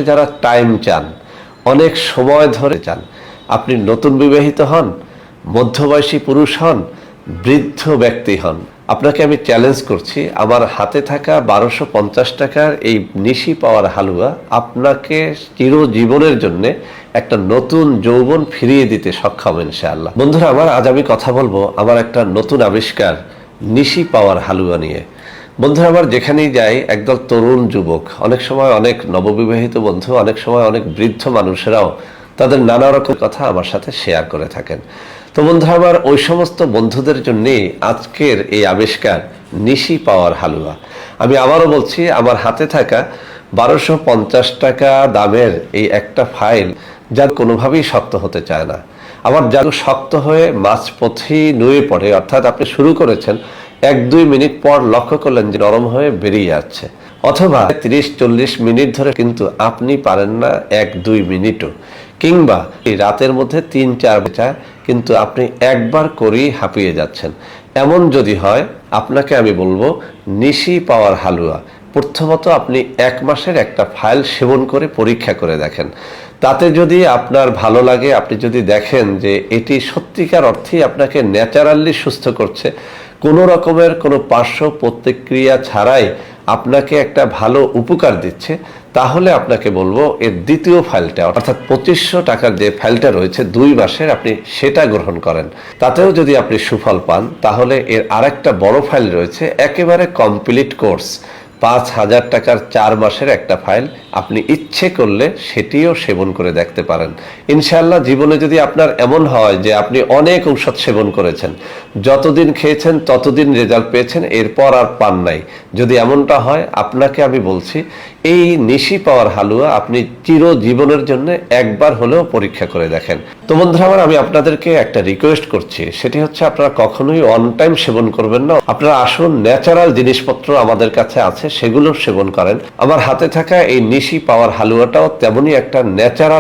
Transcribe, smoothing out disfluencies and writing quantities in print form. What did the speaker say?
যারা টাইম চান, অনেক সময় ধরে চান, আপনি নতুন বিবাহিত হন, মধ্যবয়সী পুরুষ হন, বৃদ্ধ ব্যক্তি হন, আপনাকে আমি চ্যালেঞ্জ করছি, আমার হাতে থাকা 1250 টাকার এই নিশি পাওয়ার হালুয়া আপনাকে চিরজীবনের জন্য একটা নতুন যৌবন ফিরিয়ে দিতে সক্ষম ইনশাআল্লাহ। বন্ধুরা আমার, আজ আমি কথা বলবো আমার একটা নতুন আবিষ্কার নিশি পাওয়ার হালুয়া নিয়ে। বন্ধুরা আমার, যেখানেই যাই একদল তরুণ যুবক, অনেক সময় অনেক নববিবাহিত বন্ধু, অনেক সময় অনেক বৃদ্ধ মানুষেরাও তাদের নানা রকম কথা আমার সাথে শেয়ার করে থাকেন। তো বন্ধুরা আমার, ওই সমস্ত বন্ধুদের জন্যেই আজকের এই আবিষ্কার নিশি পাওয়ার হালুয়া। আমি আবারও বলছি, আমার হাতে থাকা 1250 টাকা দামের এই একটা ফাইল যা কোনোভাবেই শক্ত হতে চায় না, আবার যা শক্ত হয়ে মাঝপথেই নুয়ে পড়ে, অর্থাৎ আপনি শুরু করেছেন 1-2 মিনিট পর লক্ষ্য করলেন যে নরম হয়ে বেরিয়ে যাচ্ছে, অথবা 30-40 মিনিট ধরে কিন্তু আপনি পারেন না 1-2 মিনিটও, কিংবা এই রাতের মধ্যে 3-4 বেচা কিন্তু আপনি একবার করেই হাঁপিয়ে যাচ্ছেন। এমন যদি হয়, আপনাকে আমি বলবো নিশি পাওয়ার হালুয়া প্রথমত আপনি 1 মাসের একটা ফাইল সেবন করে পরীক্ষা করে দেখেন। তাতে যদি আপনার ভালো লাগে, আপনি যদি দেখেন যে এটি সত্যিকার অর্থেই আপনাকে ন্যাচারালি সুস্থ করছে, কোনো রকমের কোনো পার্শ্ব প্রতিক্রিয়া ছাড়াই আপনাকে একটা ভালো উপকার দিচ্ছে, তাহলে আপনাকে বলবো এর দ্বিতীয় ফাইলটা, অর্থাৎ 2500 টাকার যে ফাইলটা রয়েছে 2 মাসের, আপনি সেটা গ্রহণ করেন। তাতেও যদি আপনি সুফল পান, তাহলে এর আরেকটা বড় ফাইল রয়েছে, একেবারে কমপ্লিট কোর্স, 5000 টাকার 4 মাসের একটা ফাইল। আপনি ইচ্ছে করলে সেটিও সেবন করে দেখতে পারেন। ইনশাআল্লাহ জীবনে যদি আপনার এমন হয় যে আপনি অনেক ঔষধ সেবন করেছেন, যতদিন খেয়েছেন ততদিন রেজাল্ট পেয়েছেন, এরপর আর পান নাই, যদি এমনটা হয়, আপনাকে আমি বলছি এই নিশি পাওয়ার হালুয়া আপনি চিরজীবনের জন্য একবার হলেও পরীক্ষা করে দেখেন। তো বন্ধুরা আমার, আমি আপনাদেরকে একটা রিকোয়েস্ট করছি, সেটি হচ্ছে আপনারা কখনোই অন টাইম সেবন করবেন না। আপনারা আসুন, ন্যাচারাল জিনিসপত্র আমাদের কাছে আছে, সেগুলো সেবন করেন। আমার হাতে থাকা এই নিশি পাওয়ার হালুয়াটাও তেমনই একটা ন্যাচারাল